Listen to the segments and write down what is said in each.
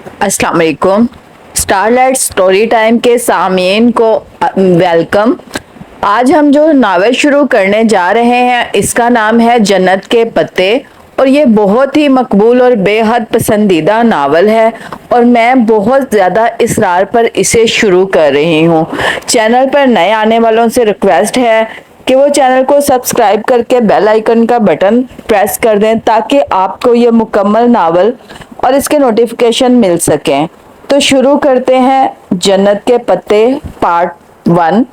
अस्सलाम वालेकुम। Starlight story time के सामीन को वेलकम। आज हम जो नावल शुरू करने जा रहे हैं इसका नाम है जन्नत के पत्ते और ये बहुत ही मकबूल और बेहद पसंदीदा नावल है और मैं बहुत ज़्यादा इसरार पर इसे शुरू कर रही हूँ। चैनल पर नए आने वालों से रिक्वेस्ट है कि वो चैनल को सब्सक्राइब करके बेल आइकन का बटन प्रेस कर दें ताकि आपको ये मुकम्मल नावल और इसके नोटिफिकेशन मिल सकें। तो शुरू करते हैं जन्नत के पत्ते पार्ट 1।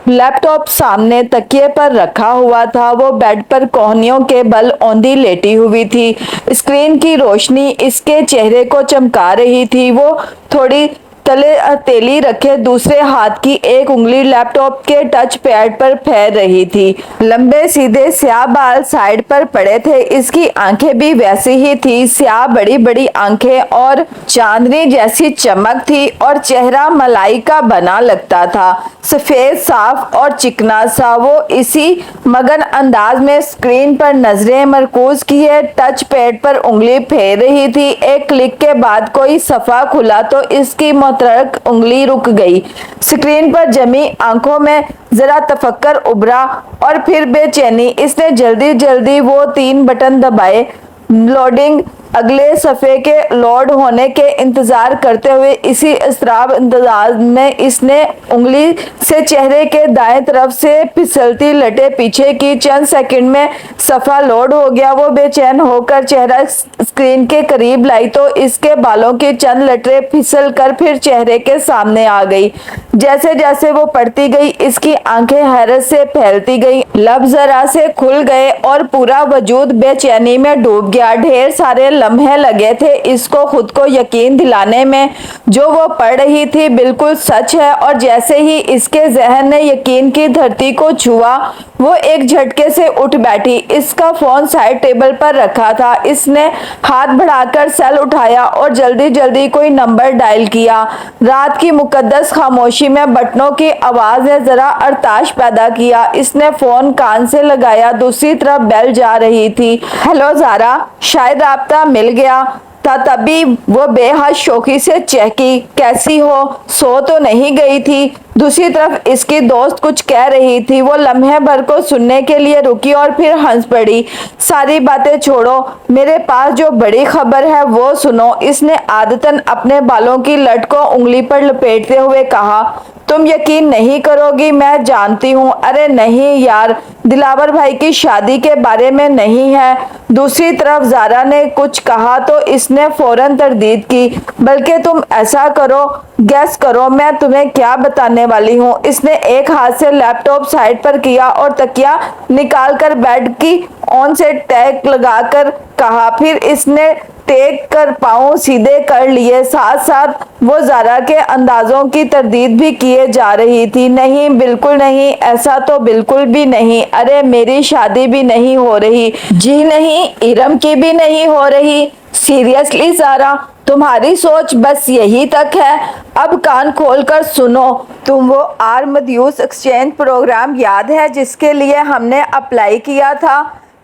लैपटॉप सामने तकिए पर रखा हुआ था। वो बेड पर कोहनियों के बल औंधी लेटी हुई थी। स्क्रीन की रोशनी इसके चेहरे को चमका रही थी। वो थोड़ी तले हथेली रखे दूसरे हाथ की एक उंगली लैपटॉप के टच पैड पर फेर रही थी। लंबे सीधे स्याह बाल साइड पर पड़े थे। इसकी आंखें भी वैसी ही थी, स्याह बड़ी बड़ी आंखें और चांदनी जैसी चमक थी और चेहरा मलाई का बना लगता था, सफेद साफ और चिकना सा। वो इसी मगन अंदाज में स्क्रीन पर नजरें मरकूज किए टच पैड पर उंगली फेर रही थी। एक क्लिक के बाद कोई सफा खुला तो इसकी मुतहर्रिक उंगली रुक गई। स्क्रीन पर जमी आंखों में जरा तफक्कर उभरा और फिर बेचैनी। इसने जल्दी जल्दी वो 3 बटन दबाए। लोडिंग, अगले सफ़े के लोड होने के इंतज़ार करते हुए इसी इसराब इंतजार में इसने उंगली से चेहरे के दाएं तरफ से फिसलती लटे पीछे की। चंद सेकंड में सफ़ा लोड हो गया। वो बेचैन होकर चेहरा स्क्रीन के करीब लाई तो इसके बालों की चंद लटें फिसल कर फिर चेहरे के सामने आ गई। जैसे जैसे वो पढ़ती गई इसकी आंखें हैरत से फैलती गई, लब जरा से खुल गए और पूरा वजूद बेचैनी में डूब गया। ढेर सारे लम्हे लगे थे इसको खुद को यकीन दिलाने में जो वो पढ़ रही थी बिल्कुल सच है। और जैसे ही इसके जहन ने यकीन की धरती को छुआ वो एक झटके से उठ बैठी। इसका फोन साइड टेबल पर रखा था। इसने हाथ बढ़ाकर सेल उठाया और जल्दी जल्दी कोई नंबर डायल किया। रात की मुकद्दस खामोशी में बटनों की आवाज ने जरा अरताश पैदा किया। इसने फोन कान से लगाया, दूसरी तरफ बेल जा रही थी। हेलो ज़ारा, शायद राब्ता मिल गया था। तभी वो बेहद शौकी से चहकी, कैसी हो, सो तो नहीं गई थी? दूसरी तरफ इसकी दोस्त कुछ कह रही थी। वो लम्हे भर को सुनने के लिए रुकी और फिर हंस पड़ी। सारी बातें छोड़ो, मेरे पास जो बड़ी खबर है वो सुनो। इसने आदतन अपने बालों की लट को उंगली पर लपेटते हुए कहा। तुम यकीन नहीं करोगी, मैं जानती हूँ। अरे नहीं यार, दिलावर भाई की शादी के बारे में नहीं है। दूसरी तरफ ज़ारा ने कुछ कहा तो इसने फौरन तरदीद की। बल्कि तुम ऐसा करो, गैस करो मैं तुम्हें क्या बताने वाली हूँ। इसने एक हाथ से लैपटॉप साइड पर किया और तकिया निकालकर बेड की ऑन से टैग लगाकर कहा। फिर इसने टेक कर पाँव सीधे कर लिए। साथ साथ वो ज़ारा के अंदाजों की तरदीद भी किए जा रही थी। नहीं, बिल्कुल नहीं, ऐसा तो बिल्कुल भी नहीं। अरे मेरी शादी भी नहीं हो रही। जी नहीं, इरम की भी नहीं हो रही। सीरियसली ज़ारा, तुम्हारी सोच बस यही तक है? अब कान खोलकर सुनो। तुम वो आर्मड्यूस एक्सचेंज प्रोग्राम याद है जिसके लिए हमने अप्लाई किया था?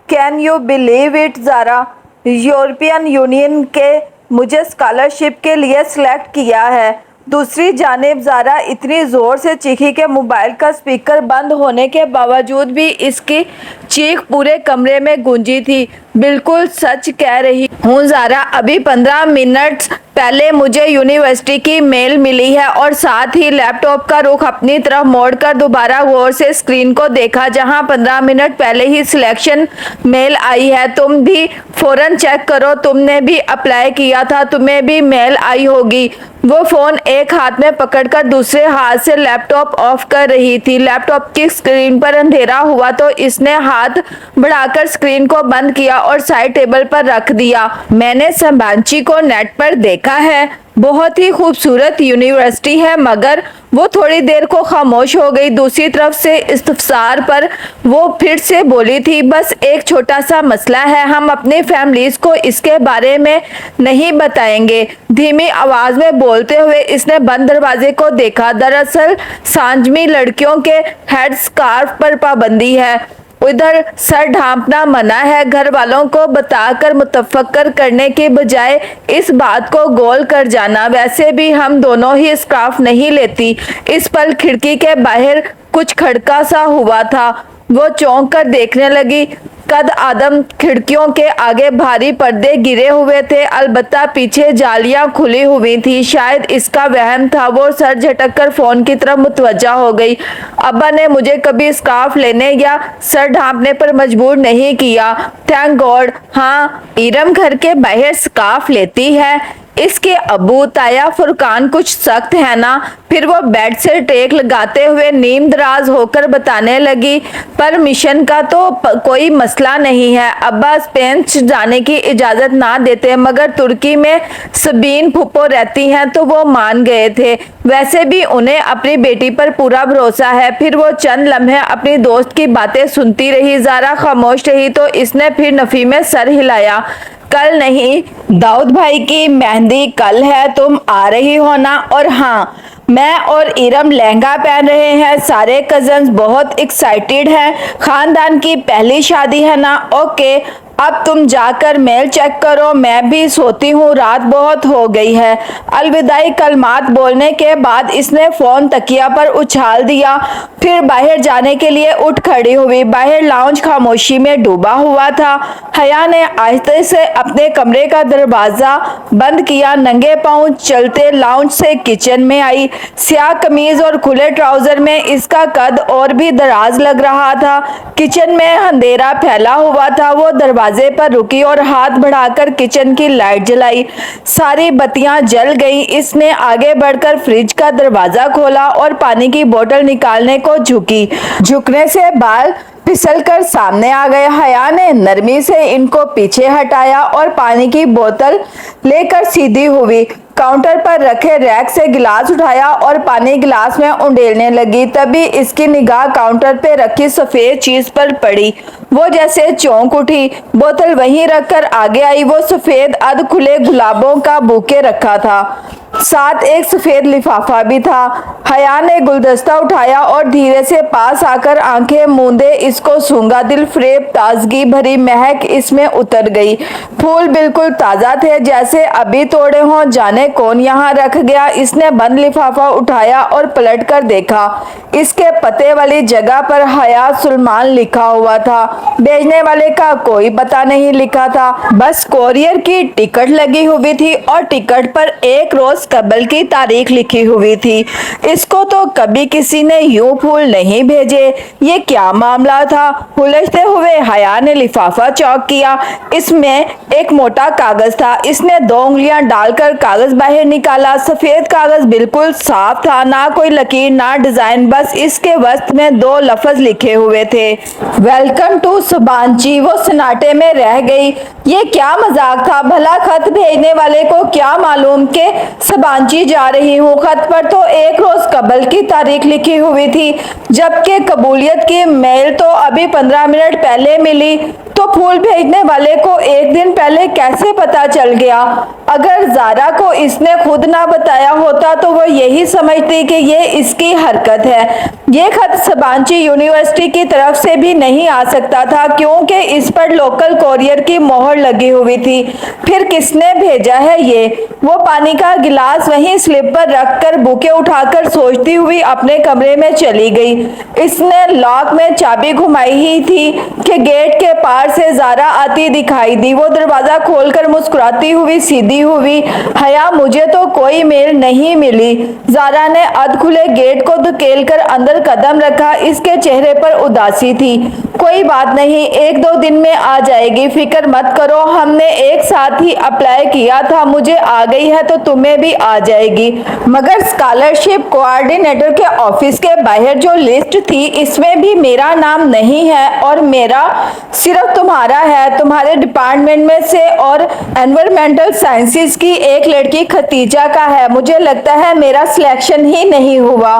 Can you believe it Zara, European Union के मुझे स्कॉलरशिप के लिए सिलेक्ट किया है। दूसरी जानिब ज़ारा इतनी ज़ोर से चीखी कि मोबाइल का स्पीकर बंद होने के बावजूद भी इसकी चीख पूरे कमरे में गूंजी थी। बिल्कुल सच कह रही हूँ ज़ारा, अभी 15 मिनट पहले मुझे यूनिवर्सिटी की मेल मिली है। और साथ ही लैपटॉप का रुख अपनी तरफ मोड़कर दोबारा गौर से स्क्रीन को देखा जहां 15 मिनट पहले ही सिलेक्शन मेल आई है। तुम भी फौरन चेक करो, तुमने भी अप्लाई किया था, तुम्हें भी मेल आई होगी। वो फोन एक हाथ में पकड़कर दूसरे हाथ से लैपटॉप ऑफ कर रही थी। लैपटॉप की स्क्रीन पर अंधेरा हुआ तो इसने हाथ बढ़ाकर स्क्रीन को बंद किया और साइड टेबल पर रख दिया। मैंने संबांची को नेट पर देखा है, बहुत ही खूबसूरत यूनिवर्सिटी है। मगर वो थोड़ी देर को खामोश हो गई। दूसरी तरफ से इस्तफसार पर वो फिर से बोली थी, बस एक छोटा सा मसला है, हम अपनी फैमिलीज को इसके बारे में नहीं बताएंगे। धीमी आवाज में बोलते हुए इसने बंद दरवाजे को देखा। दरअसल सांजमी लड़कियों के हेड स्कार्फ पर पाबंदी है। उधर सर ढांपना मना है। घर वालों को बताकर मुतफक्कर करने के बजाय इस बात को गोल कर जाना। वैसे भी हम दोनों ही स्कार्फ नहीं लेती। इस पल खिड़की के बाहर कुछ खड़का सा हुआ था। वो चौंक कर देखने लगी। कद आदम खिड़कियों के आगे भारी पर्दे गिरे हुए थे, अलबत्ता पीछे जालियां खुली हुई थी। शायद इसका वहम था। वो सर झटक कर फोन की तरफ मुतवज्जा हो गई। अब्बा ने मुझे कभी स्कार्फ लेने या सर ढांपने पर मजबूर नहीं किया, थैंक गॉड। हाँ, इरम घर के बाहर स्कार्फ लेती है। इसके अबू ताया फुरकान कुछ सख्त है ना। फिर वो बेड से टेक लगाते हुए नीम दराज होकर बताने लगी, पर मिशन का तो कोई मसला नहीं है। अब्बा स्पेन जाने की इजाजत ना देते, मगर तुर्की में सबीन फुप्पो रहती हैं तो वो मान गए थे। वैसे भी उन्हें अपनी बेटी पर पूरा भरोसा है। फिर वो चंद लम्हे अपनी दोस्त की बातें सुनती रही। ज़ारा खामोश रही तो इसने फिर नफी में सर हिलाया। कल नहीं, दाऊद भाई की मेहंदी कल है, तुम आ रही हो ना? और हाँ, मैं और इरम लहंगा पहन रहे हैं। सारे कजन्स बहुत एक्साइटेड हैं। खानदान की पहली शादी है ना? ओके, अब तुम जाकर मेल चेक करो, मैं भी सोती हूँ, रात बहुत हो गई है। अलविदाई कलमात बोलने के बाद इसने फोन तकिया पर उछाल दिया, फिर बाहर जाने के लिए उठ खड़ी हुई। बाहर लाउंज खामोशी में डूबा हुआ था। हया ने आहिस्ते से अपने कमरे का दरवाजा बंद किया। नंगे पांव चलते लाउंज से किचन में आई। स्याह कमीज और खुले ट्राउजर में इसका कद और भी दराज लग रहा था। किचन में अंधेरा फैला हुआ था। वो दरवाजे पर रुकी और हाथ बढ़ाकर किचन की लाइट जलाई। सारी बत्तियां जल गईं। इसने आगे बढ़कर फ्रिज का दरवाजा खोला और पानी की बोतल निकालने को झुकी। झुकने से बाल फिसल कर सामने आ गए। हया ने नरमी से इनको पीछे हटाया और पानी की बोतल लेकर सीधी हुई। काउंटर पर रखे रैक से गिलास उठाया और पानी गिलास में उंडेलने लगी। तभी इसकी निगाह काउंटर पे रखी सफेद चीज पर पड़ी। वो जैसे चौंक उठी। बोतल वहीं रखकर आगे आई। वो सफेद अध खुले गुलाबों का बुके रखा था, साथ एक सफेद लिफाफा भी था। हया ने गुलदस्ता उठाया और धीरे से पास आकर आंखें मूंदे इसको सूंघा। दिल फरेब ताजगी भरी महक इसमें उतर गई। फूल बिल्कुल ताजा थे, जैसे अभी तोड़े हों। जाने कौन यहाँ रख गया। इसने बंद लिफाफा उठाया और पलट कर देखा। इसके पते वाली जगह पर हया सुलेमान लिखा हुआ था। भेजने वाले का कोई पता नहीं लिखा था, बस कोरियर की टिकट लगी हुई थी और टिकट पर एक रोज कबल की तारीख लिखी हुई थी। इसको तो कभी किसी ने यूं फूल नहीं भेजे। ये क्या मामला था? उलझते हुए हया ने लिफाफा चौक किया। इसमें एक मोटा कागज था। इसने 2 उंगलियां डालकर कागज बाहर निकाला। सफेद कागज बिल्कुल साफ था, ना कोई लकीर ना डिजाइन, बस इसके वस्त में 2 लफ्ज लिखे हुए थे, वेलकम टू सुबांची। वो सन्नाटे में रह गई। ये क्या मजाक था? भला खत भेजने वाले को क्या मालूम के सुबांची जा रही हूँ। खत पर तो एक रोज कबल की तारीख लिखी हुई थी, जबकि कबूलियत की मेल तो अभी 15 मिनट पहले मिली। तो फूल भेजने वाले को एक दिन पहले कैसे पता चल गया? अगर ज़ारा को इसने खुद ना बताया होता तो वो यही समझती कि ये इसकी हरकत है। ये खत सुबांची यूनिवर्सिटी की तरफ से भी नहीं आ सकता था, क्योंकि इस पर लोकल कोरियर की मोहर लगी हुई थी। फिर किसने भेजा है ये? वो पानी का गिलास वहीं स्लिप पर रखकर बुके उठाकर सोचती हुई अपने कमरे में चली गई। इसने लॉक में चाबी घुमाई ही थी कि गेट के पार से ज़ारा आती दिखाई दी। वो दरवाजा खोलकर मुस्कुराती हुई सीधी हुई। हया, मुझे तो कोई मेल नहीं मिली। ज़ारा ने अध खुले गेट को धकेलकर अंदर कदम रखा। इसके चेहरे पर उदासी थी। कोई बात नहीं, 1-2 दिन में आ जाएगी, फिक्र मत करो। हमने एक साथ ही अप्लाई किया था, मुझे आ गई है तो तुम्हें भी आ जाएगी। मगर स्कॉलरशिप कोऑर्डिनेटर के ऑफिस के बाहर जो लिस्ट थी, इसमें भी मेरा नाम नहीं है और मेरा सिर्फ तुम्हारा है। तुम्हारे डिपार्टमेंट में से और एनवायरमेंटल साइंसेस की एक लड़की खतीजा का है। मुझे लगता है मेरा सिलेक्शन ही नहीं हुआ।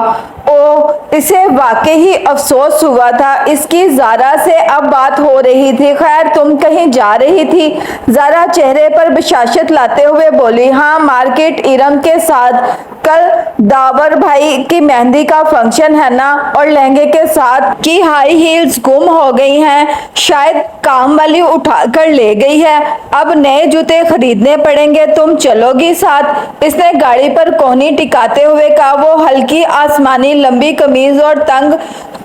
ओ, इसे वाकई ही अफसोस हुआ था। इसकी ज़ारा से अब बात हो रही थी। खैर, तुम कहीं जा रही थी? ज़ारा चेहरे पर बशाशत लाते हुए बोली, हाँ, मार्केट इरम के साथ। कल दावर भाई की मेहंदी का फंक्शन है ना, और लहंगे के साथ की हाई हील्स गुम हो गई हैं, शायद काम वाली उठा कर ले गई है। अब नए जूते खरीदने पड़ेंगे, तुम चलोगी साथ? इसने गाड़ी पर कोहनी टिकाते हुए कहा। वो हल्की आसमानी लंबी कमीज और तंग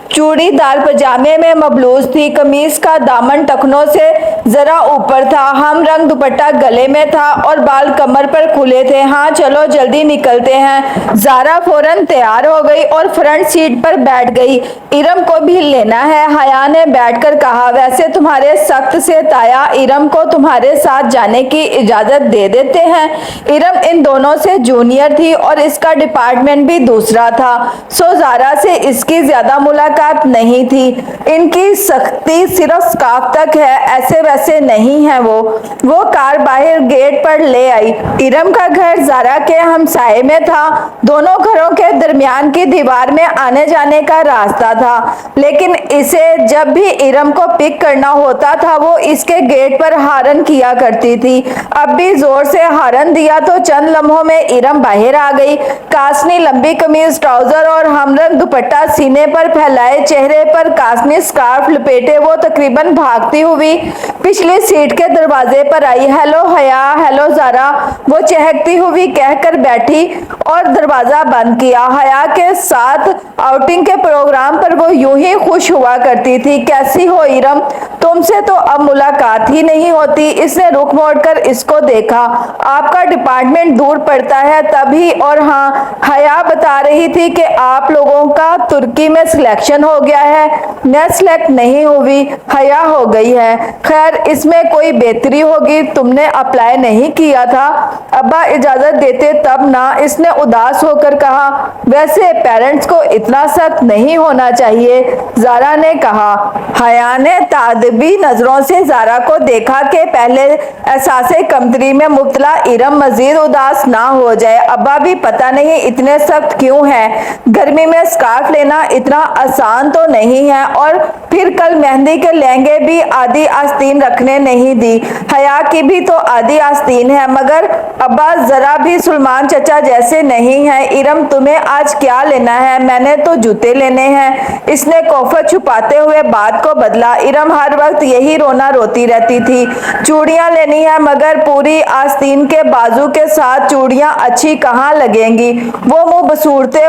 चूड़ीदार पजामे में मबलूज थी। कमीज का दामन टखनों से जरा ऊपर था, हम रंग दुपट्टा गले में था और बाल कमर पर खुले थे। हाँ चलो जल्दी निकलते हैं। ज़ारा फौरन तैयार हो गई और फ्रंट सीट पर बैठ गई। इरम को भी लेना है, हया ने बैठकर कहा। वैसे तुम्हारे सख्त से ताया इरम को तुम्हारे साथ जाने की इजाजत दे देते हैं। इरम इन दोनों से जूनियर थी और इसका डिपार्टमेंट भी दूसरा था, सो ज़ारा से इसकी ज्यादा मुलाकात नहीं थी। इनकी सख्ती सिर्फ स्कार्फ तक है, ऐसे वैसे नहीं है। वो कार बाहर गेट पर ले आई। इरम का घर ज़ारा के हमसाये में था। दोनों घरों के दरमियान की दीवार में आने जाने का रास्ता था, लेकिन इसे जब भी इरम को पिक करना होता था वो इसके गेट पर हारन किया करती थी। अब भी जोर से हारन दिया तो चंद लम्हों में इरम बाहर आ गई। कासनी लंबी कमीज, ट्राउजर और हमरंग दुपट्टा सीने पर फैलाए, चेहरे पर कासनी स्कार्फ लपेटे वो तकरीबन भागती हुई पिछली सीट के दरवाजे पर आई। हेलो हया, हेलो ज़ारा, वो चहकती हुई कहकर बैठी और दरवाजा बंद किया। हया के साथ आउटिंग के प्रोग्राम पर वो यूं ही खुश हुआ करती थी। कैसी हो इरम, तुमसे तो अब मुलाकात ही नहीं होती। इसने रुख मोड़कर इसको देखा। आपका डिपार्टमेंट दूर पड़ता है तभी। और हाँ, हया बता रही थी कि आप लोगों का तुर्की में सिलेक्शन हो गया है। मैं सिलेक्ट नहीं हुई, हया हो गई है। खैर इसमें कोई बेहतरी होगी, तुमने अप्लाई नहीं किया था। अब्बा इजाजत देते तब ना, इसने उदास होकर कहा। वैसे पेरेंट्स को इतना सख्त नहीं होना चाहिए, ज़ारा ने कहा। हया ने तादबी नजरों से ज़ारा को देखा कि पहले एहसासे कमतरी में मुब्तला इरम मजीद उदास ना हो जाए। अब्बा भी पता नहीं इतने सख्त क्यों हैं। गर्मी में स्कार्फ लेना इतना आसान तो नहीं है, और फिर कल मेहंदी के लहंगे भी आधी आस्तीन रखने नहीं दी। हया की भी तो आधी आस्तीन है, मगर अब्बा जरा भी सुलेमान चचा जैसे नहीं है। इरम तुम्हें आज क्या लेना है? मैंने तो जूते लेने हैं। इसने कोफत छुपाते हुए बात को बदला। इरम हर वक्त यही रोना रोती रहती थी। चूड़ियां लेनी है, मगर पूरी आस्तीन के बाजू के साथ चूड़ियां अच्छी कहाँ लगेंगी? वो मुंह बसूरते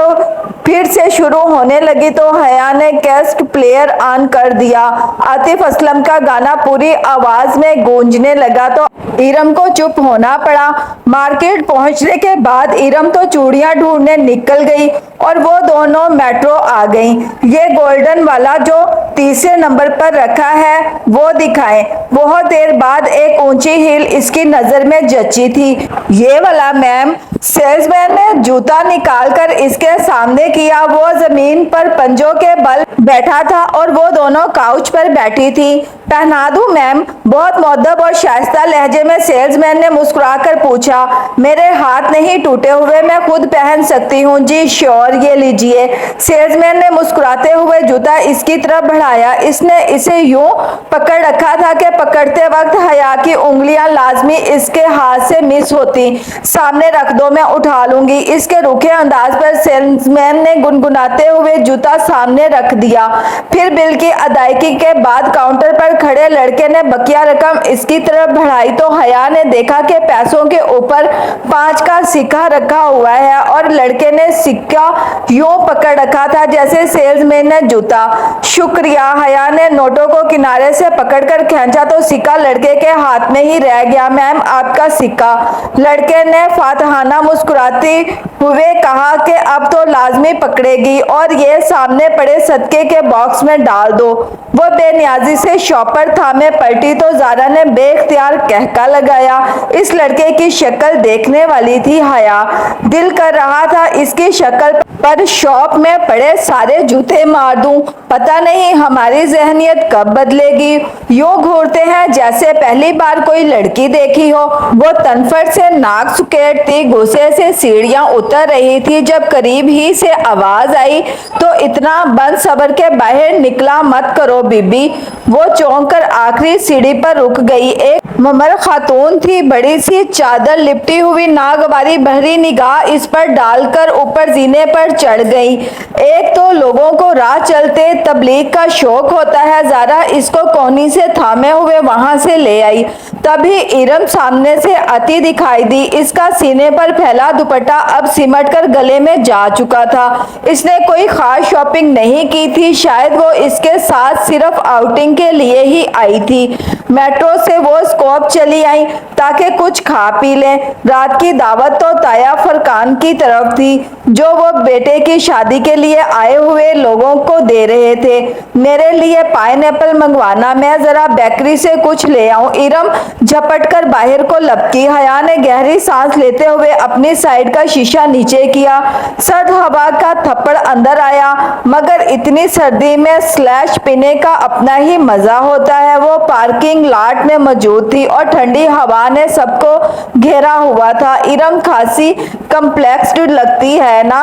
फिर से शुरू होने लगी तो हया ने कैसेट प्लेयर ऑन कर दिया। आतिफ असलम का गाना पूरी आवाज में गूंजने लगा तो इरम को चुप होना पड़ा। मार्केट पहुंचने के बाद इरम तो चूड़ियां ढूंढने निकल गई और वो दोनों मेट्रो आ गईं। ये गोल्डन वाला जो तीसरे नंबर पर रखा है वो दिखाएं। बहुत देर बाद एक ऊंची हील इसकी नजर में जची थी। ये वाला मैम। सेल्समैन ने जूता निकालकर इसके सामने किया। वो जमीन पर पंजों के बल बैठा था और वो दोनों काउच पर बैठी थी। पहना दूं मैम? बहुत मुअद्दब और शाइस्ता लहजे में सेल्समैन ने मुस्कुराकर पूछा। मेरे हाथ नहीं टूटे हुए, मैं खुद पहन सकती हूँ। जी श्योर, ये लीजिए। सेल्समैन ने मुस्कुराते हुए जूता इसकी तरफ बढ़ाया। इसने इसे यूं पकड़ रखा था कि पकड़ते वक्त हया की उंगलियां लाजमी इसके हाथ से मिस होती। सामने रख दो, मैं उठा लूंगी। इसके रूखे अंदाज पर सेल्समैन ने गुनगुनाते हुए जूता सामने रख दिया। फिर बिल की अदायगी के बाद काउंटर पर खड़े लड़के ने बकिया रकम इसकी तरफ बढ़ाई तो हया ने देखा कि पैसों के ऊपर 5 का सिक्का रखा हुआ है और लड़के ने सिक्का यूं पकड़ रखा था जैसे सेल्समैन ने जूता। शुक्रिया। हया ने नोटों को किनारे से पकड़कर खींचा तो सिक्का लड़के के हाथ में ही रह गया। मैम, आपका सिक्का। लड़के ने फातहाना मुस्कुराते हुए कहा कि अब तो लाजमी पकड़ेगी और ये सामने पड़े सदके के बॉक्स में डाल दो। वो बेनियाजी से शॉपर थामे पलटी तो ज़ारा ने बेख्तियार कहका लगाया। इस लड़के की शक्ल देखने वाली थी हया। दिल कर रहा था इसकी शक्ल पर शॉप में पड़े सारे जूते मार दूं। पता नहीं हमारी जहनियत कब बदलेगी। यूं घूरते हैं जैसे पहली बार कोई लड़की देखी हो। वो तनफट से नाक सुकेटती गुस्से से सीढ़ियां उतर रही थी। जब करीब ही से आवाज आई तो इतना तुरंत सबर के बाहर निकला, मत करो बीबी। वो चौंक कर आखिरी सीढ़ी पर रुक गई। एक ममर खातून थी, बड़ी सी चादर लिपटी हुई, नागवारी बहरी निगाह इस पर डालकर ऊपर जीने पर चढ़ गई। एक तो लोगों को राह चलते तबलीग का शौक होता है, ज़ारा इसको कोहनी से थामे हुए वहां से ले आई। तभी इरम सामने से आती दिखाई दी। इसका सीने पर फैला दुपट्टा अब सिमट कर गले में जा चुका था। इसने कोई खास शॉपिंग नहीं की थी, शायद वो इसके साथ सिर्फ आउटिंग के लिए ही आई थी। मेट्रो से वो स्कोप चली आई ताकि कुछ खा पी लें। रात की दावत तो ताया फरकान की तरफ थी, जो वो बेटे की शादी के लिए आए हुए लोगों को दे रहे थे। मेरे लिए पाइनएप्पल मंगवाना, मैं जरा बेकरी से कुछ ले आऊं। इरम झपट कर बाहर को लपकी। हया ने गहरी सांस लेते हुए अपनी साइड का शीशा नीचे किया। सर्द हवा का थप्पड़ अंदर आया, मगर इतनी सर्दी में स्लैश पीने का अपना ही मजा होता है। वो पार्किंग लॉट में मौजूद थी और ठंडी हवा ने सबको घेरा हुआ था। इरम खासी कम्प्लेक्स्ड लगती है ना?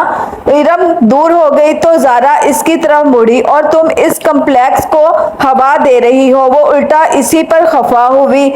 इरम दूर हो गई तो ज़ारा इसकी तरफ मुड़ी। और तुम इस कम्प्लेक्स को हवा दे रही हो? वो उल्टा इसी पर खफा हुई।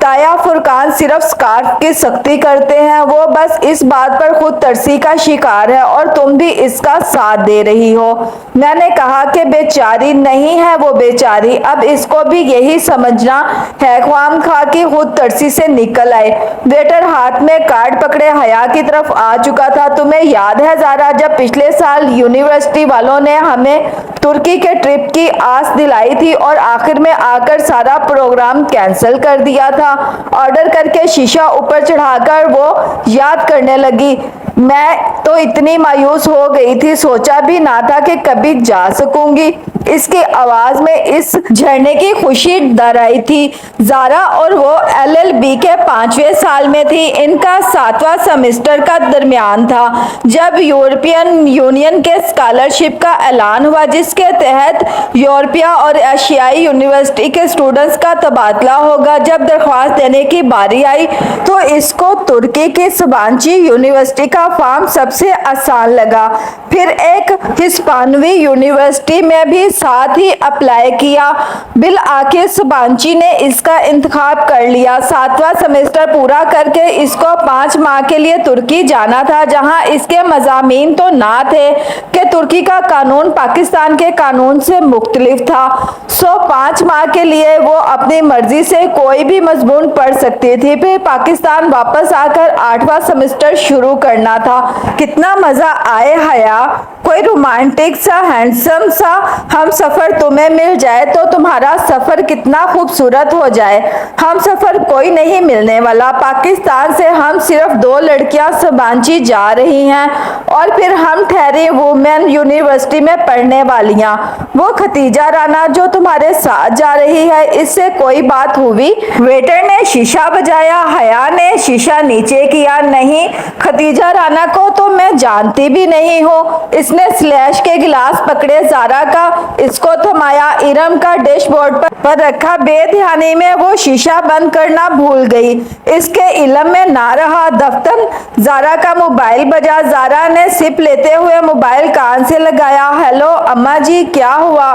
ताया फुरकान सिर्फ स्कार्फ की सख्ती करते हैं, वो बस इस बात पर खुद तरसी का शिकार है और तुम भी इसका साथ दे रही हो। मैंने कहा कि बेचारी नहीं है वो बेचारी, अब इसको भी यही समझना है। ख्वाम खा की खुद तरसी से निकल आए। वेटर हाथ में कार्ड पकड़े हया की तरफ आ चुका था। तुम्हें याद है ज़ारा, जब पिछले साल यूनिवर्सिटी वालों ने हमें तुर्की के ट्रिप की आस दिलाई थी और आखिर में आकर सारा प्रोग्राम कैंसिल कर दिया था? ऑर्डर करके शीशा ऊपर चढ़ाकर वो याद करने लगी। मैं तो इतनी मायूस हो गई थी, सोचा भी ना था कि कभी जा सकूंगी। इसकी आवाज में इस झरने की खुशी डर आई थी। ज़ारा और वो LLB के 5वें साल में थी। इनका 7वां सेमेस्टर का दरमियान था जब यूरोपियन यूनियन के स्कॉलरशिप का ऐलान हुआ, जिसके तहत यूरोपीय और एशियाई यूनिवर्सिटी के स्टूडेंट्स का तबादला होगा। जब दरख्वास्त देने की बारी आई तो इसको तुर्की की सबांची यूनिवर्सिटी का फॉर्म सबसे आसान लगा। फिर एक हिस्पानवी यूनिवर्सिटी में भी साथ ही अप्लाई किया। बिल आखिर सबांची ने इसका इंतखाब कर लिया। 7वां सेमेस्टर पूरा करके इसको 5 माह के लिए तुर्की जाना था, जहां इसके मज़ामीन तो ना थे कि तुर्की का कानून पाकिस्तान के कानून से मुख्तलिफ था। 5 माह के लिए वो अपनी मर्जी से कोई भी मजमून पढ़ सकती थी। फिर पाकिस्तान वापस आकर 8वां सेमेस्टर शुरू करना था। कितना मजा आए हया, कोई रोमांटिक सा हैंडसम सा हम सफर तुम्हें मिल जाए तो तुम्हारा सफर कितना खूबसूरत हो जाए। हम सफर कोई नहीं मिलने वाला। पाकिस्तान से हम सिर्फ 2 लड़कियां सबांची जा रही हैं और फिर हम ठहरी वुमेन यूनिवर्सिटी में पढ़ने वालियां। वो खतीजा राना जो तुम्हारे साथ जा रही है, इससे कोई बात हुई? वेटर ने शीशा बजाया। हया ने शीशा नीचे किया। नहीं, खतीजा राना को तो मैं जानती भी नहीं हूँ। इसने स्लैश के गिलास पकड़े, ज़ारा का इसको थमाया, इरम का डैशबोर्ड पर रखा। बेध्यानी में वो शीशा बंद करना भूल गई। इसके इल्म में ना रहा। दफ्तर ज़ारा का मोबाइल बजा। ज़ारा ने सिप लेते हुए मोबाइल कान से लगाया। हेलो अम्मा जी, क्या हुआ?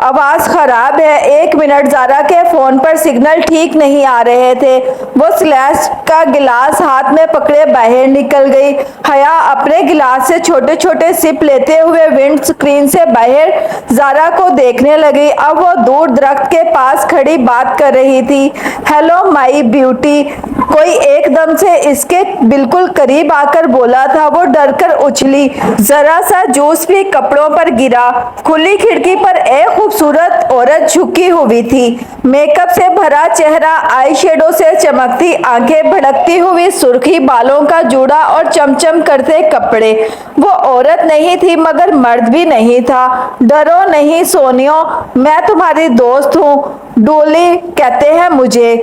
आवाज खराब है, 1 मिनट। ज़ारा के फोन पर सिग्नल ठीक नहीं आ रहे थे। वो स्लैश का गिलास हाथ में पकड़े बाहर निकल गई। हया अपने गिलास से छोटे छोटे सिप लेते हुए विंड स्क्रीन से बाहर ज़ारा को देखने लगी। अब वो दूर दरख्त के पास खड़ी बात कर रही थी। हेलो माई ब्यूटी, कोई एकदम से इसके बिल्कुल करीब आकर बोला था। वो डरकर उछली। जरा सा जूस भी कपड़ों पर गिरा। खुली खिड़की पर एक खूबसूरत औरत झुकी हुई थी। मेकअप से भरा चेहरा, आई शेडो से चमकती आंखें, भड़कती हुई सुर्खी बालों का जूड़ा और चमचम करते कपड़े। वो औरत नहीं थी मगर मर्द भी नहीं था। डरो नहीं सोनियो, मैं तुम्हारी दोस्त हूँ। डोली कहते हैं मुझे।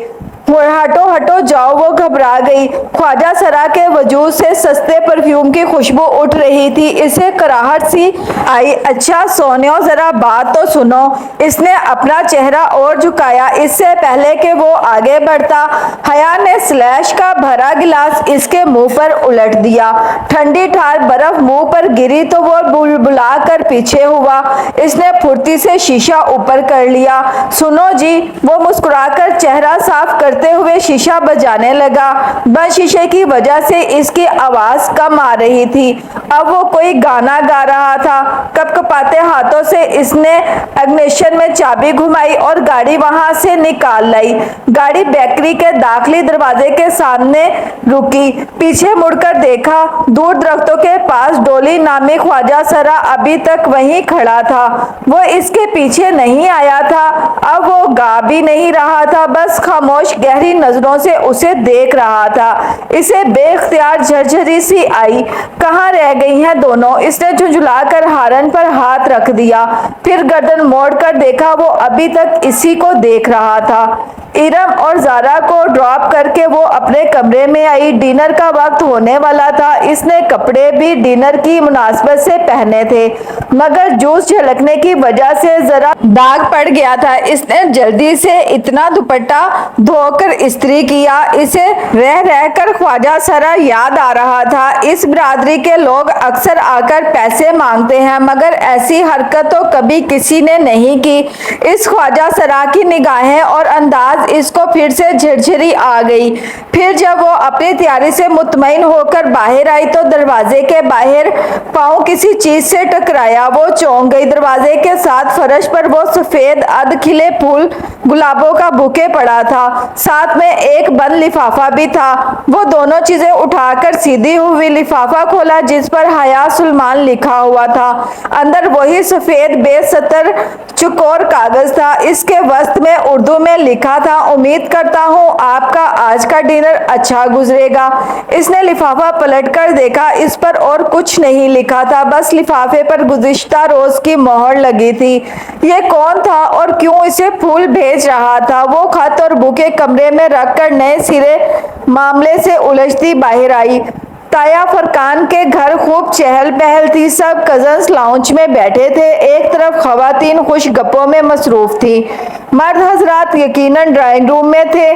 हटो हटो जाओ। वो घबरा गई। ख्वाजा सरा के वजूद से सस्ते परफ्यूम की खुशबू उठ रही थी। इसे कराहट सी आई। अच्छा सोनियो, जरा बात तो सुनो। इसने अपना चेहरा और झुकाया इससे पहले कि वो आगे बढ़ता। हया ने स्लैश का भरा गिलास इसके मुंह पर उलट दिया। ठंडी ठार बर्फ मुंह पर गिरी तो वो बुलबुला कर पीछे हुआ। इसने फुर्ती से शीशा ऊपर कर लिया। सुनो जी। वो मुस्कुराकर चेहरा साफ करते हुए शीशा बजाने लगा। बंद शीशे की वजह से इसकी आवाज कम आ रही थी। अब वो कोई गाना गा रहा था। कपकपाते हाथों से इसने इग्निशन में चाबी घुमाई और गाड़ी वहां से निकाल लाई। गाड़ी बेकरी के दाखिली दरवाजे के सामने रुकी। पीछे मुड़कर देखा, दूर दरख्तों के पास डोली नामी ख्वाजा सरा अभी तक वहीं खड़ा था। वो इसके पीछे नहीं आया था। अब वो गा भी नहीं रहा था, बस खामोश गहरी नजरों से उसे देख रहा था। इसे बेख्तियार झरझरी सी आई। कहाँ रह गई हैं दोनों? इसने झुंझुलाकर हारन पर हाथ रख दिया। फिर गर्दन मोड़कर देखा, वो अभी तक इसी को देख रहा था। इरम और जारा को ड्रॉप करके वो अपने कमरे में आई। डिनर का वक्त होने वाला था। इसने कपड़े भी डिनर की मुनासबत से पहने थे, मगर जूस झलकने की वजह से जरा दाग पड़ गया था। इसने जल्दी से इतना दुपट्टा धोकर इस्त्री किया। इसे रह रहकर ख्वाजा सरा याद आ रहा था। इस बिरादरी के लोग अक्सर आकर पैसे मांगते हैं, मगर ऐसी हरकत तो कभी किसी ने नहीं की। इस ख्वाजा सरा की निगाहें और अंदाज इसको फिर से झिरझिरी आ गई। फिर जब वो अपनी तैयारी से मुतमईन होकर बाहर आई तो दरवाजे के बाहर पांव किसी चीज से टकराया। वो चौंक गई। दरवाजे के साथ फर्श पर वो सफेद अध खिले फूल गुलाबों का बुके पड़ा था। साथ में एक बंद लिफाफा भी था। वो दोनों चीजें उठाकर सीधी हुई लिफाफा खोला जिस पर हया सुलेमान लिखा हुआ था। अंदर वही सफेद बेसतर चौकोर कागज था। इसके वस्त में उर्दू में लिखा था, उम्मीद करता हूँ आपका आज का डिनर अच्छा गुजरेगा। इसने लिफाफा पलटकर देखा। इस पर और कुछ नहीं लिखा था, बस लिफाफे पर गुज़िश्ता रोज की मोहर लगी थी। ये कौन था और क्यों इसे फूल भेज रहा था? वो खत और बुके कमरे में रखकर नए सिरे मामले से उलझती बाहर आई। ताया फरकान के घर खूब चहल पहल थी। सब कजन्स लाउंज में बैठे थे। एक तरफ खवातीन खुश गप्पों में मसरूफ थी। मर्द हजरात यकीनन ड्राइंग रूम में थे।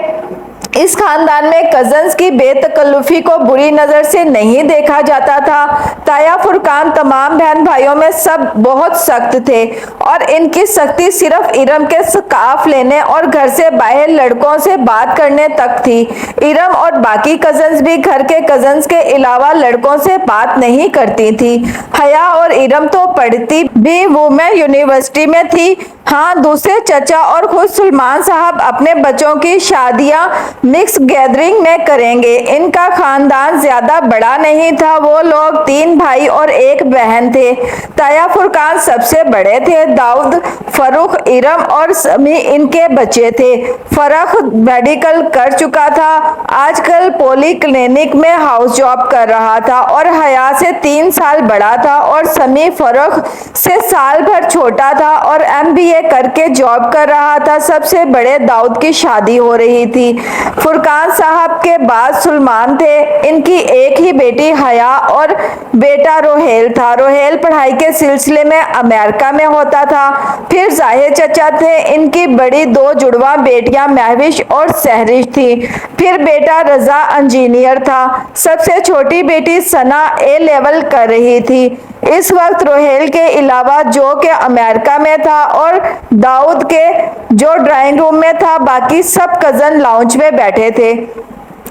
इस खानदान में कजन्स की बेतकल्लुफी को बुरी नजर से नहीं देखा जाता था। ताया फुरकान तमाम बहन भाइयों में सब बहुत सख्त थे और इनकी सख्ती सिर्फ इरम के स्काफ लेने और घर से बाहर लड़कों से बात करने तक थी। इरम और बाकी कजन्स भी घर के कजन्स के अलावा लड़कों से बात नहीं करती थी। हया और इरम तो पढ़ती भी वुमेन यूनिवर्सिटी में थी। हाँ, दूसरे चचा और खुद सुलेमान साहब अपने बच्चों की शादियां मिक्स गैदरिंग में करेंगे। इनका खानदान ज्यादा बड़ा नहीं था। वो लोग 3 भाई और 1 बहन थे। ताया फुरकान सबसे बड़े थे। दाऊद, फरूख, इरम और समी इनके बच्चे थे। फरख मेडिकल कर चुका था। आजकल पॉली क्लिनिक में हाउस जॉब कर रहा था और हया से 3 साल बड़ा था और समी फरख से साल भर छोटा था और MBA करके जॉब कर रहा था। सबसे बड़े दाऊद की शादी हो रही थी। फुरकान साहब के बाद सुलेमान थे। इनकी एक ही बेटी हया और बेटा रोहेल था। रोहेल पढ़ाई के सिलसिले में अमेरिका में होता था। फिर जाहिर चचा थे। इनकी बड़ी 2 जुड़वा बेटियां महविश और सहरिश थी। फिर बेटा रजा इंजीनियर था। सबसे छोटी बेटी सना A लेवल कर रही थी। इस वक्त रोहेल के अलावा जो के अमेरिका में था और दाऊद के जो ड्राइंग रूम में था। बाकी सब कजन लाउंज में बैठे थे।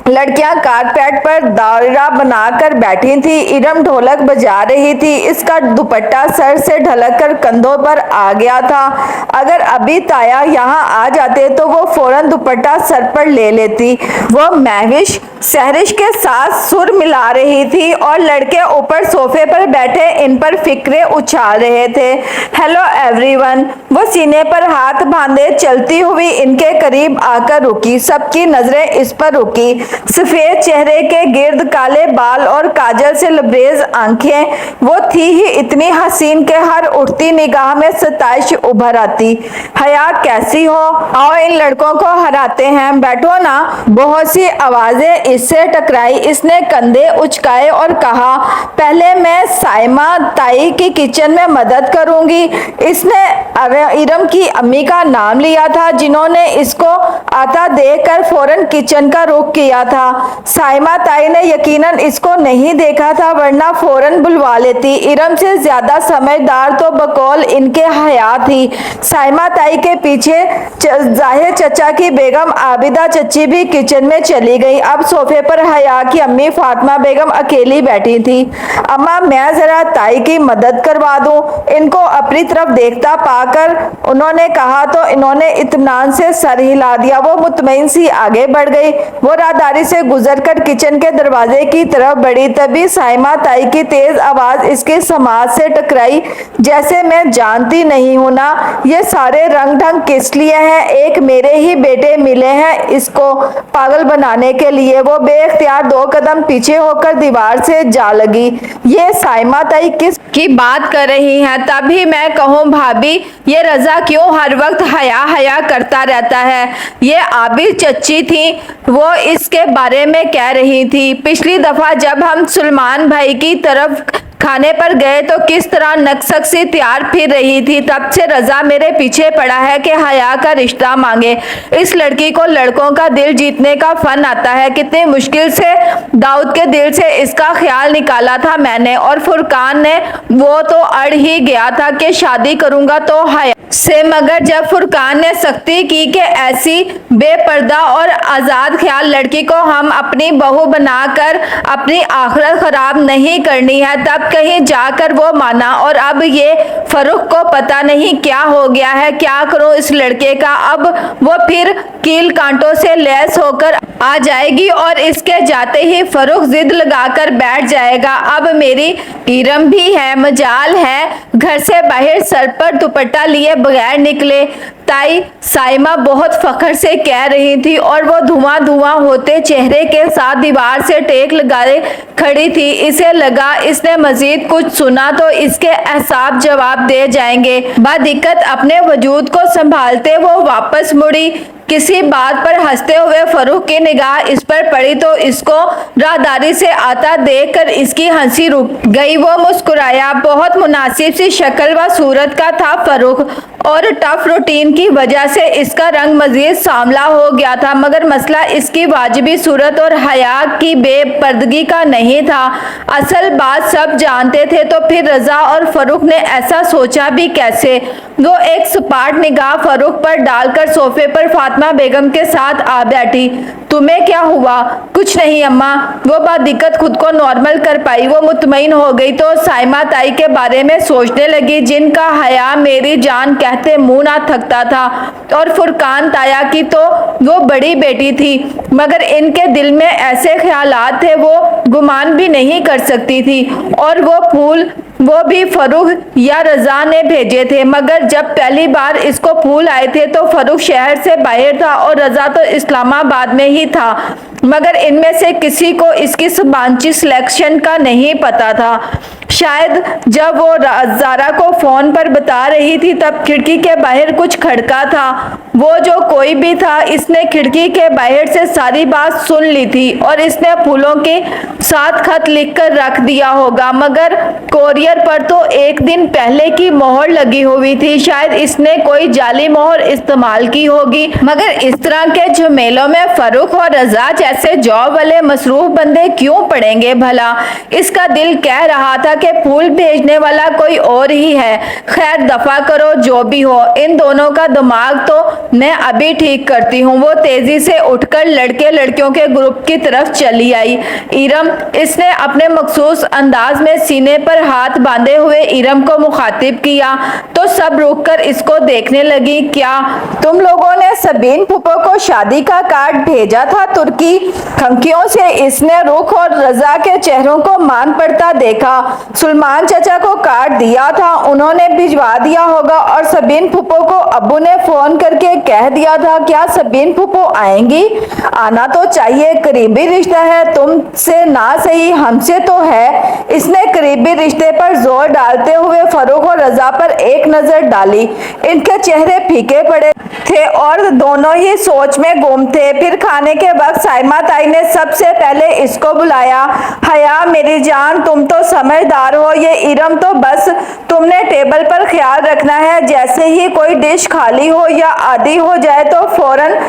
लड़कियां कारपेट पर दायरा बनाकर बैठी थी। इरम ढोलक बजा रही थी। इसका दुपट्टा सर से ढलकर कंधों पर आ गया था। अगर अभी ताया यहाँ आ जाते तो वो फौरन दुपट्टा सर पर ले लेती। वो महविश सहरिश के साथ सुर मिला रही थी और लड़के ऊपर सोफे पर बैठे इन पर फिक्रे उछाल रहे थे। Hello everyone. वो सीने पर हाथ बांधे चलती हुई इनके करीब आकर रुकी। सबकी नजरें इस पर रुकी। सफेद चेहरे के गिर्द काले बाल और काजल से लबरेज आंखें, वो थी ही इतनी हसीन के हर उठती निगाह में सताइश उभर आती। हया कैसी हो, आओ इन लड़कों को हराते हैं, बैठो ना। बहुत सी आवाजें इससे टकराई। इसने कंधे उचकाए और कहा, पहले मैं साइमा ताई की किचन में मदद करूंगी। इसने इरम की अम्मी का नाम लिया था, जिन्होंने इसको आता देखकर फौरन किचन का रुख किया था। साइमा ताई ने यकीनन इसको नहीं देखा था, वरना फौरन बुलवा लेती। इरम से ज्यादा समझदार तो बकौल इनके हया थी। साइमा ताई के पीछे जाहिर चचा की बेगम आबिदा चची भी किचन में चली गई। अब सोफे पर हया की अम्मी फातिमा बेगम अकेली बैठी थी। अम्मा, मैं जरा ताई की मदद करवा दूं। इनको अपनी तरफ देखता पाकर उन्होंने कहा तो इन्होंने इत्मीनान से सर हिला दिया। वो मुतमईन सी आगे बढ़ गई। वो राहदारी से गुजरकर किचन के दरवाजे की तरफ बढ़ी। तभी साइमा ताई की तेज आवाज इसके समाज से टकराई, जैसे मैं जानती नहीं हूं ना, ये सारे रंग ढंग किस लिए हैं? एक मेरे ही बेटे मिले हैं इसको पागल बनाने के लिए। वो बेख्तियार 2 कदम पीछे होकर दीवार से जा लगी। ये साइमा ताई किस की बात कर रही हैं? तभी मैं कहूँ भाभी, ये रजा क्यों हर वक्त हया हया करता रहता है? ये आबिद चच्ची थी, वो इसके बारे में कह रही थी। पिछली दफा जब हम सुलेमान भाई की तरफ खाने पर गए तो किस तरह नक्सक से तैयार फिर रही थी। तब से रजा मेरे पीछे पड़ा है कि हया का रिश्ता मांगे। इस लड़की को लड़कों का दिल जीतने का फन आता है। कितनी मुश्किल से दाऊद के दिल से इसका ख्याल निकाला था मैंने, और फुरकान ने वो तो अड़ ही गया था कि शादी करूंगा तो हया से। मगर जब फुरकान ने सख्ती की कि ऐसी बेपर्दा और आजाद ख्याल लड़की को हम अपनी बहू बनाकर अपनी आखिरत खराब नहीं करनी है, तब कहीं जाकर वो माना। और अब ये फरूख को पता नहीं क्या हो गया है। क्या करूं इस लड़के का? अब वो फिर कील कांटों से लैस होकर आ जाएगी और इसके जाते ही फरूख जिद लगाकर बैठ जाएगा। अब मेरी इरम भी है, मजाल है घर से बाहर सर पर दुपट्टा लिए बगैर निकले। ताई साइमा बहुत फख्र से कह रही थी और वो धुआं धुआं होते चेहरे के साथ दीवार से टेक लगाए खड़ी थी। इसे लगा इसने मजीद कुछ सुना तो इसके एहसाब जवाब दे जाएंगे। बादिक्कत अपने वजूद को संभालते वो वापस मुड़ी। किसी बात पर हंसते हुए फरूख की निगाह इस पर पड़ी तो इसको राहदारी से आता देखकर इसकी हंसी रुक गई। वो मुस्कुराया। बहुत मुनासिब सी शक्ल व सूरत का था फरूख, और टफ रूटीन की वजह से इसका रंग मजीद सांवला हो गया था। मगर मसला इसकी वाजिबी सूरत और हया की बेपर्दगी का नहीं था। असल बात सब जानते थे तो फिर रजा और फरूख ने ऐसा सोचा भी कैसे? वो एक सपाट निगाह फरूख पर डालकर सोफे पर फातिमा बेगम के साथ आ बैठी। तुम्हें क्या हुआ? कुछ नहीं अम्मा। वो बादिक्कत खुद को नॉर्मल कर पाई। वो मुतमईन हो गई तो साइमा ताई के बारे में सोचने लगी, जिनका हया मेरी जान कहते मुंह ना थकता था। और फुरकान ताया की तो वो बड़ी बेटी थी, मगर इनके दिल में ऐसे ख्यालात थे वो गुमान भी नहीं कर सकती थी। और वो फूल वो भी फरूख या रजा ने भेजे थे। मगर जब पहली बार इसको फूल आए थे तो फरूख शहर से बाहर था और रजा तो इस्लामाबाद में ही था। मगर इनमें से किसी को इसकी सुबांची सिलेक्शन का नहीं पता था। शायद जब वो जारा को फोन पर बता रही थी तब खिड़की के बाहर कुछ खड़का था। वो जो कोई भी था, इसने खिड़की के बाहर से सारी बात सुन ली थी और इसने फूलों के साथ खत लिखकर रख दिया होगा। मगर कोरियर पर तो 1 दिन पहले की मोहर लगी हुई थी। शायद इसने कोई जाली मोहर इस्तेमाल की होगी। मगर इस तरह के झमेलों में फरूख और रजा जैसे जॉब वाले मसरूफ बंदे क्यों पड़ेंगे भला? इसका दिल कह रहा था कि फूल भेजने वाला कोई और ही है। खैर दफा करो, जो भी हो। इन दोनों का दिमाग तो मैं अभी ठीक करती हूँ। वो तेजी से उठकर लड़के लड़कियों के ग्रुप की तरफ चली आई। इरम, इसने अपने मखसूस अंदाज में सीने पर हाथ बांधे हुए इरम को मुखातिब किया तो सब रुककर इसको देखने लगी। क्या तुम लोगों ने सबीन फूफो को शादी का कार्ड भेजा था तुर्की? खंकियों से इसने रुख और रजा के चेहरों को मान पड़ता देखा। सुलेमान चाचा को कार्ड दिया था, उन्होंने भिजवा दिया होगा और सबीन फूफो को अब्बू ने फोन करके कह दिया था। क्या सबीन फूफो आएंगी? आना तो चाहिए, करीबी रिश्ता है, तुमसे ना सही हमसे तो है। इसने करीबी रिश्ते पर जोर डालते हुए फरूक और रजा पर एक नजर डाली। इनके चेहरे फीके पड़े थे और दोनों ही सोच में गुम थे। फिर खाने के वक्त साइमा ताई ने सबसे पहले इसको बुलाया। हया मेरी जान, तुम तो समझदार हो, ये इरम तो बस तुमने टेबल पर ख्याल रखना है। जैसे ही कोई डिश खाली हो या आधी हो जाए तो फौरन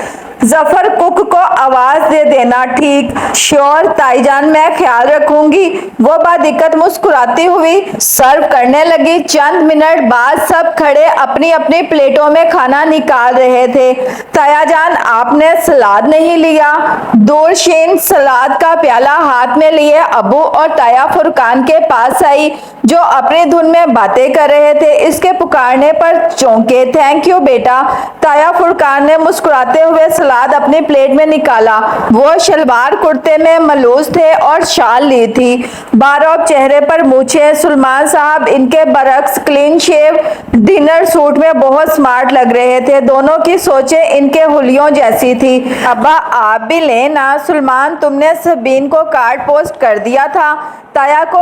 जफर कुक को आवाज दे देना। ठीक, श्योर ताईजान, मैं ख्याल रखूंगी। वो बादिक्कत मुस्कुराती हुई सर्व करने लगी। चंद मिनट बाद सब खड़े अपनी अपनी प्लेटों में खाना निकाल रहे थे। तायाजान, आपने सलाद नहीं लिया? दूरशीन सलाद का प्याला हाथ में लिए अबू और ताया फुरकान के पास आई, जो अपनी धुन में बातें कर रहे थे। इसके पुकारने पर चौंके। थैंक यू बेटा, ताया फुरकान ने मुस्कुराते हुए सलाद अपनी प्लेट में निकाला। वो शलवार कुर्ते में मलूस थे और शाल ली थी, बारोब चेहरे पर मूछें। सुलेमान साहब इनके बरक्स क्लीन शेव डिनर सूट में बहुत स्मार्ट लग रहे थे। दोनों की सोचें इनके हुलियों जैसी थी। अब्बा आप भी लेना। सुलेमान, तुमने सबीन को कार्ड पोस्ट कर दिया था? ताया को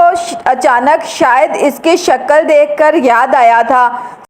अचानक शायद इसकी शक्ल देखकर याद आया था।